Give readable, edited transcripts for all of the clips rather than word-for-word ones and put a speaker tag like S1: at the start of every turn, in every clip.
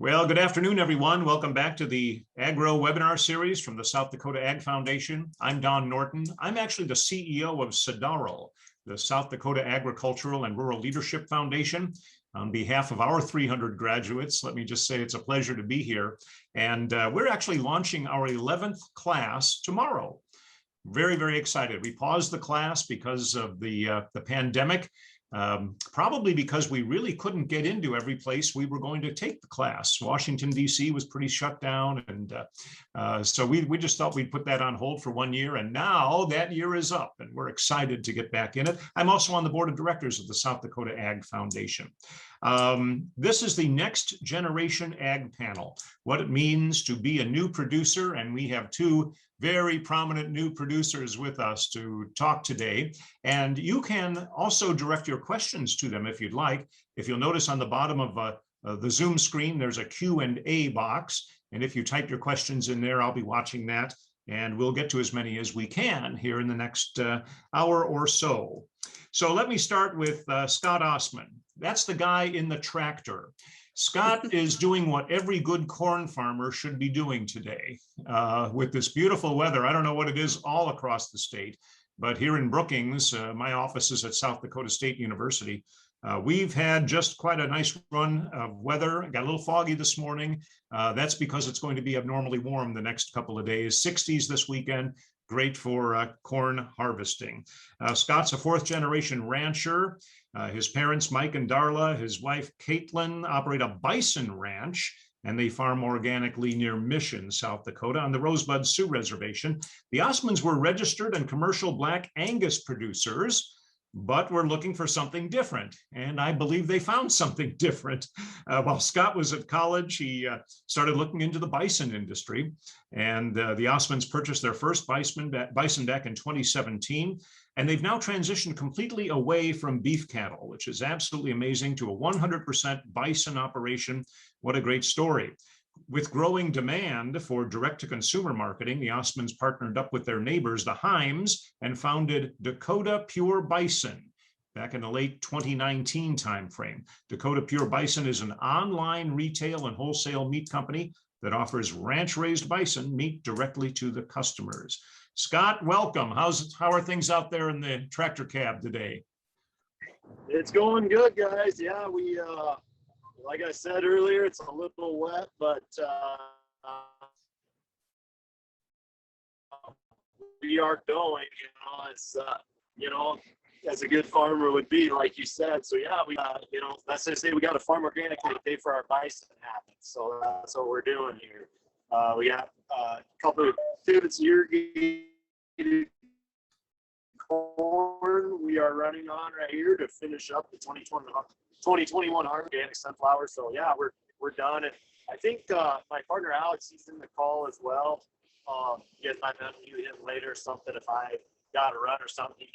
S1: Well, good afternoon, everyone. Welcome back to the Agro webinar series from the South Dakota Ag Foundation. I'm Don Norton. I'm actually the CEO of SADARL, the South Dakota Agricultural and Rural Leadership Foundation. On behalf of our 300 graduates, let me just say it's a pleasure to be here. And we're actually launching our 11th class tomorrow. Very, very excited. We paused the class because of the pandemic. Probably because we really couldn't get into every place we were going to take the class. Washington, D.C. was pretty shut down. And so we just thought we'd put that on hold for 1 year. And now that year is up and we're excited to get back in it. I'm also on the board of directors of the South Dakota Ag Foundation. This is the Next Generation Ag Panel, what it means to be a new producer. And we have two very prominent new producers with us to talk today. And you can also direct your questions to them if you'd like. If you'll notice on the bottom of the Zoom screen, there's a Q&A box. And if you type your questions in there, I'll be watching that. And we'll get to as many as we can here in the next hour or so. So let me start with Scott Osman. That's the guy in the tractor. Scott is doing what every good corn farmer should be doing today with this beautiful weather. I don't know what it is all across the state, but here in Brookings, my office is at South Dakota State University. We've had just quite a nice run of weather. It got a little foggy this morning. That's because it's going to be abnormally warm the next couple of days. 60s this weekend. Great for corn harvesting. Scott's a fourth generation rancher. His parents, Mike and Darla, his wife, Caitlin, operate a bison ranch, and they farm organically near Mission, South Dakota, on the Rosebud Sioux Reservation. The Osmans were registered and commercial Black Angus producers, but we're looking for something different. And I believe they found something different. While Scott was at college, he started looking into the bison industry. And the Osmans purchased their first bison back in 2017. And they've now transitioned completely away from beef cattle, which is absolutely amazing, to a 100% bison operation. What a great story. With growing demand for direct-to-consumer marketing, the Osmans partnered up with their neighbors, the Heims, and founded Dakota Pure Bison back in the late 2019 timeframe. Dakota Pure Bison is an online retail and wholesale meat company that offers ranch-raised bison meat directly to the customers. Scott, welcome. How are things out there in the tractor cab today?
S2: It's going good, guys. Yeah, we like I said earlier, it's a little wet, but we are going. It's as a good farmer would be, like you said. So yeah, we let's just say we got to farm organically to pay for our bison habits. So that's what we're doing here. We got a couple of pivots irrigated corn we are running on right here to finish up the 2021 organic sunflower. So yeah, we're done. And I think my partner Alex, he's in the call as well. You guys might unmute him later or something if I got to run or something.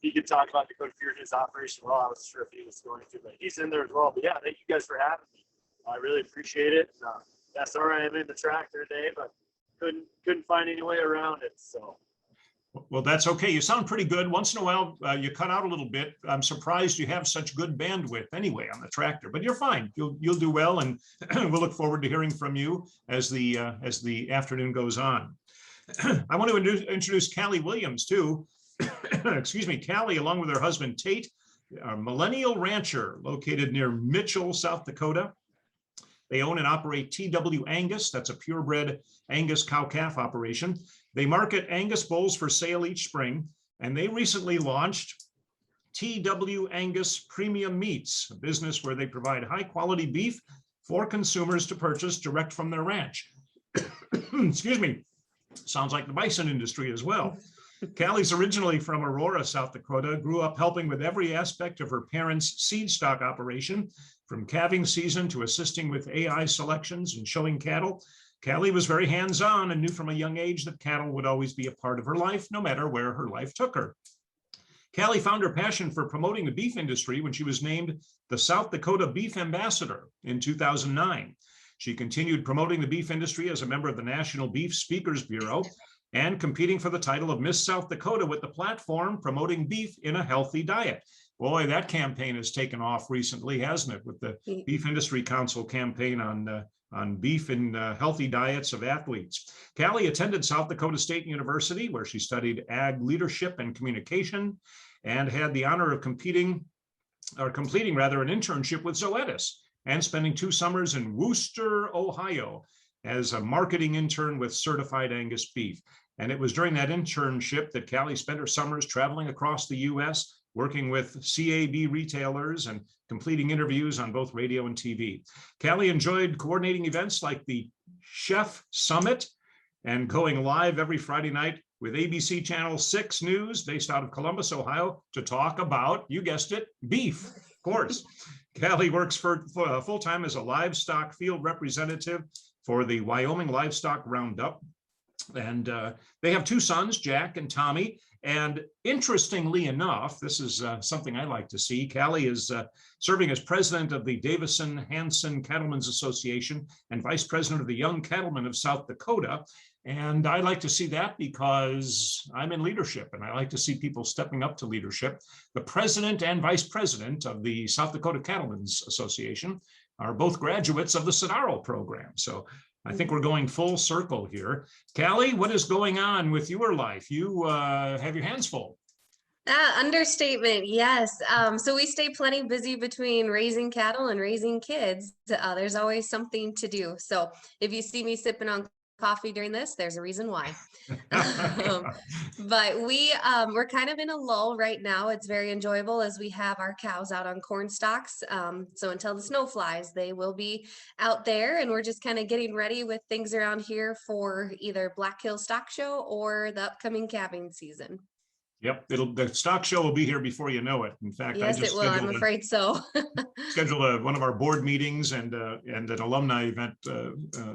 S2: He could talk about Dakota Pure his operation. Well, I wasn't sure if he was going to, but he's in there as well. But yeah, thank you guys for having me. I really appreciate it. Yeah, sorry I'm in the tractor today, but couldn't find any way around it. So.
S1: Well, that's okay. You sound pretty good. Once in a while, you cut out a little bit. I'm surprised you have such good bandwidth anyway on the tractor, but you're fine. You'll do well, and we'll look forward to hearing from you as the afternoon goes on. I want to introduce Callie Williams too. Excuse me, Callie, along with her husband Tate, a millennial rancher located near Mitchell, South Dakota. They own and operate TW Angus. That's a purebred Angus cow-calf operation. They market Angus bulls for sale each spring, and they recently launched TW Angus Premium Meats, a business where they provide high-quality beef for consumers to purchase direct from their ranch. Excuse me. Sounds like the bison industry as well. Callie's originally from Aurora, South Dakota, grew up helping with every aspect of her parents' seed stock operation, from calving season to assisting with AI selections and showing cattle. Callie was very hands-on and knew from a young age that cattle would always be a part of her life, no matter where her life took her. Callie found her passion for promoting the beef industry when she was named the South Dakota Beef Ambassador in 2009. She continued promoting the beef industry as a member of the National Beef Speakers Bureau and competing for the title of Miss South Dakota with the platform Promoting Beef in a Healthy Diet. Boy, that campaign has taken off recently, hasn't it? With the
S3: Y-
S1: Beef Industry Council campaign on beef and healthy diets of athletes. Callie attended South Dakota State University, where she studied ag leadership and communication, and had the honor of completing an internship with Zoetis, and spending 2 summers in Wooster, Ohio, as a marketing intern with Certified Angus Beef. And it was during that internship that Callie spent her summers traveling across the U.S., working with CAB retailers and completing interviews on both radio and TV. Callie enjoyed coordinating events like the Chef Summit and going live every Friday night with ABC Channel 6 News, based out of Columbus, Ohio, to talk about, you guessed it, beef, of course. Callie works full-time as a livestock field representative for the Wyoming Livestock Roundup. And they have 2 sons, Jack and Tommy. And interestingly enough, this is something I like to see. Callie is serving as president of the Davison-Hanson Cattlemen's Association and vice president of the Young Cattlemen of South Dakota. And I like to see that because I'm in leadership and I like to see people stepping up to leadership. The president and vice president of the South Dakota Cattlemen's Association are both graduates of the Sodaro program. So I think we're going full circle here. Callie, what is going on with your life? You have your hands full.
S3: Understatement, yes. So we stay plenty busy between raising cattle and raising kids. There's always something to do. So if you see me sipping on coffee during this, there's a reason why. But we're kind of in a lull right now. It's very enjoyable as we have our cows out on corn stalks. So until the snow flies, they will be out there, and we're just kind of getting ready with things around here for either Black Hill Stock Show or the upcoming calving season.
S1: Yep, the stock show will be here before you know it. In fact,
S3: yes,
S1: I just
S3: it will. I'm afraid so.
S1: scheduled one of our board meetings and an alumni event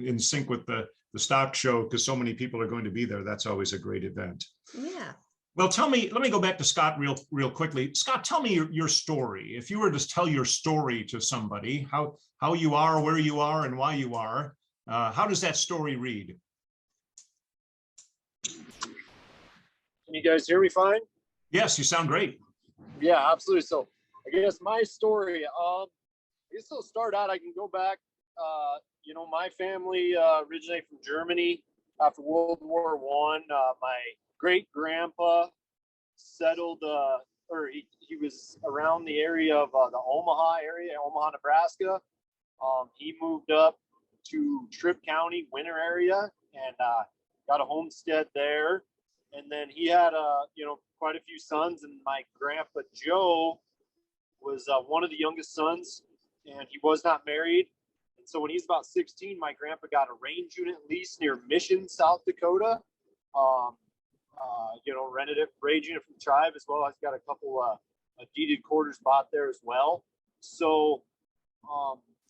S1: in sync with the stock show, because so many people are going to be there. That's always a great event.
S3: Yeah.
S1: Well, let me go back to Scott real quickly. Scott, tell me your story. If you were to tell your story to somebody, how you are, where you are, and why you are, how does that story read?
S2: Can you guys hear me fine?
S1: Yes, you sound great.
S2: Yeah, absolutely. So I guess my story, I guess I'll start out. I can go back. My family originated from Germany after World War I. My great grandpa settled, or he was around the area of the Omaha, Nebraska. He moved up to Tripp County, Winter area, and got a homestead there. And then he had, quite a few sons, and my grandpa Joe was one of the youngest sons, and he was not married. And so when he's about 16, my grandpa got a range unit lease near Mission, South Dakota. Rented it, range unit from the tribe, as well as got a couple deeded quarters bought there as well. So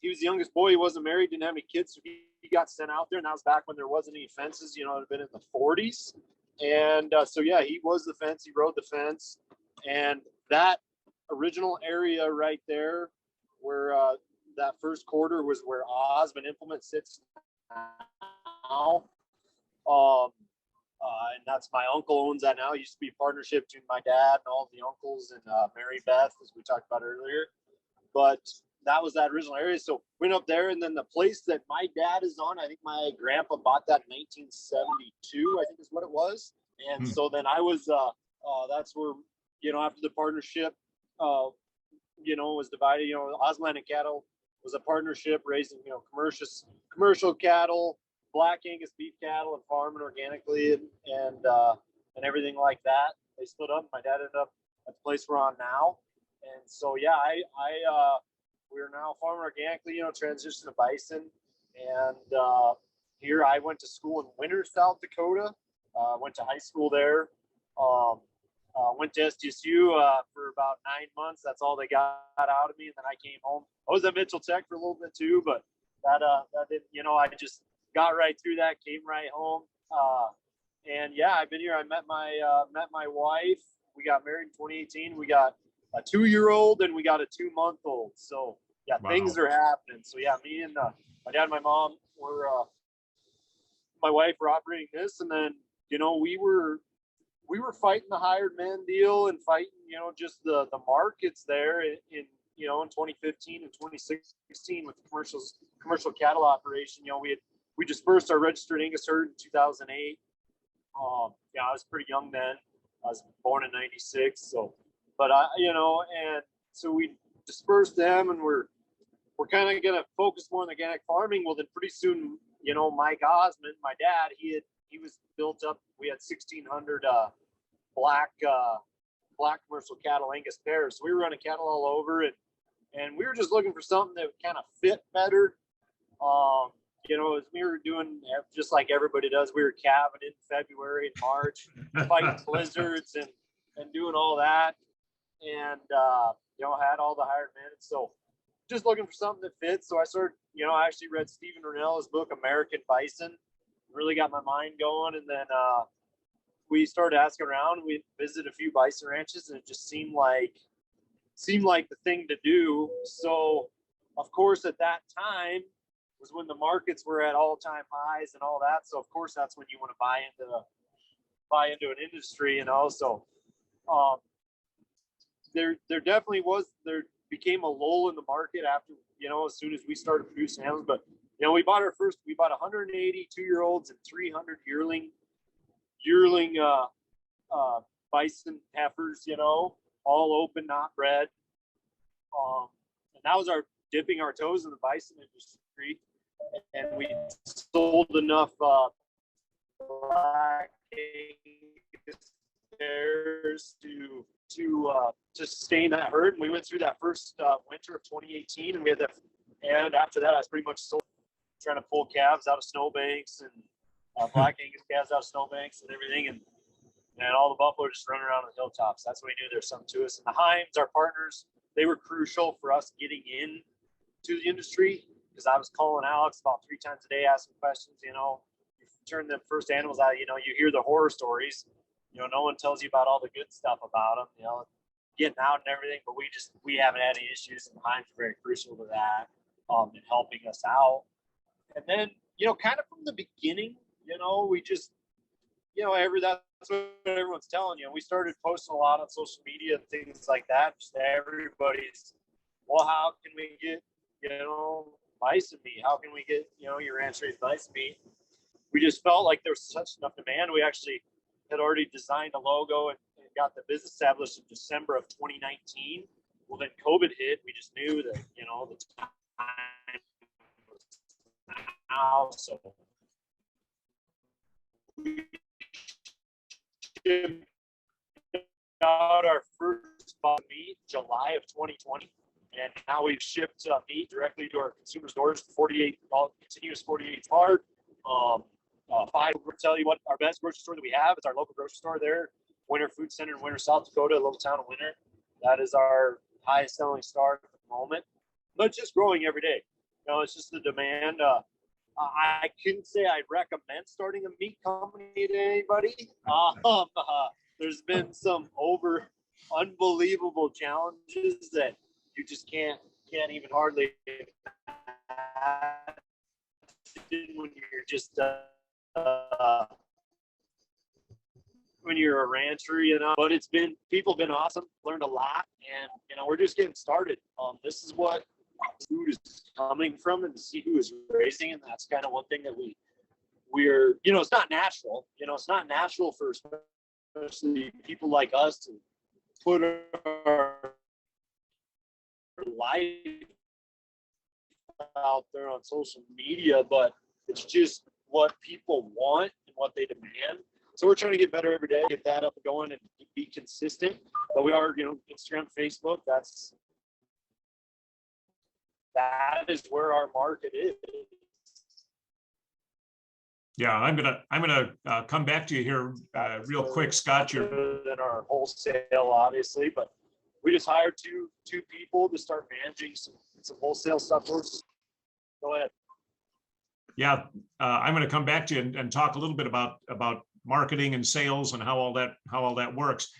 S2: he was the youngest boy. He wasn't married, didn't have any kids, so he got sent out there, and that was back when there wasn't any fences. It had been in the 40s. And he was the fence. He rode the fence. And that original area right there where that first quarter was where Osmond Implement sits now. And that's my uncle owns that now. It used to be a partnership between my dad and all the uncles and Mary Beth, as we talked about earlier. But that was that original area. So went up there, and then the place that my dad is on, I think my grandpa bought that in 1972, I think is what it was. And so then I was, that's where, after the partnership, was divided, Osland and Cattle was a partnership raising, commercial cattle, Black Angus beef cattle, and farming organically and everything like that. They split up. My dad ended up at the place we're on now. And so, we're now farming organically, transition to bison. And here I went to school in Winter, South Dakota. Went to high school there. Went to SDSU for about 9 months. That's all they got out of me. And then I came home. I was at Mitchell Tech for a little bit too, but that didn't, I just got right through that, came right home. I've been here. I met my wife. We got married in 2018. We got a 2-year-old and we got a 2-month-old. So wow. Things are happening. So me and my dad and my mom were, my wife were operating this, and then we were we were fighting the hired man deal and fighting, just the markets there in 2015 and 2016 with the commercial cattle operation. We dispersed our registered Angus herd in 2008. I was pretty young then. I was born in '96, so, but and so we dispersed them, and we're kind of gonna focus more on organic farming. Well, then pretty soon, Mike Osmond, my dad, he was built up. We had 1,600 black commercial cattle Angus pairs. So we were running cattle all over, and we were just looking for something that would kind of fit better. As we were doing just like everybody does, we were calving in February and March, fighting blizzards and doing all that, and had all the hired men. So just looking for something that fits. So I started, I actually read Stephen Rinnella's book, American Bison, really got my mind going. And then we started asking around. We visited a few bison ranches, and it just seemed like the thing to do. So of course, at that time was when the markets were at all-time highs and all that. So of course, that's when you want to buy into an industry. So there became a lull in the market after, as soon as we started producing animals. But, we bought 180 2-year-olds and 300 yearling bison heifers, all open, not bred. And that was our dipping our toes in the bison industry. And we sold enough black Angus pairs to sustain that herd. And we went through that first winter of 2018, and we had and after that, I was pretty much sold, trying to pull calves out of snowbanks and black Angus calves out of snowbanks and everything. And all the buffalo just running around on the hilltops. That's when we knew there's something to us. And the Heims, our partners, they were crucial for us getting in to the industry, because I was calling Alex about 3 times a day, asking questions. You turn the first animals out, you hear the horror stories. No one tells you about all the good stuff about them, getting out and everything, but we haven't had any issues, and the Heims are very crucial to that, in helping us out. And then, kind of from the beginning, we just, that's what everyone's telling you. We started posting a lot on social media and things like that. Just everybody's, well, how can we get, bison meat? How can we get, your ranch raised bison meat? We just felt like there was such enough demand. We actually had already designed a logo and got the business established in December of 2019. Well, then COVID hit. We just knew that, the time was now. So we shipped out our first meat July of 2020. And now we've shipped meat directly to our consumers' doors, 48 continuous 48 hard. 5, we'll tell you what our best grocery store that we have is our local grocery store there, Winter Food Center in Winter, South Dakota, a little town of Winter. That is our highest selling star at the moment, but it's just growing every day. It's just the demand. I couldn't say I'd recommend starting a meat company to anybody. There's been some unbelievable challenges that you just can't even hardly when you're just when you're a rancher, but people have been awesome, learned a lot, and we're just getting started. This is what food is coming from, and to see who is raising, and that's kind of one thing that we're it's not natural. It's not natural for especially people like us to put our life out there on social media, but it's just what people want and what they demand. So we're trying to get better every day, get that up and going, and be consistent. But we are, Instagram, Facebook. That is where our market is.
S1: Yeah, I'm gonna come back to you here real quick, Scott.
S2: Than our wholesale, obviously, but we just hired two people to start managing some wholesale stuff for us. Go ahead.
S1: Yeah, I'm going to come back to you and talk a little bit about marketing and sales and how all that works.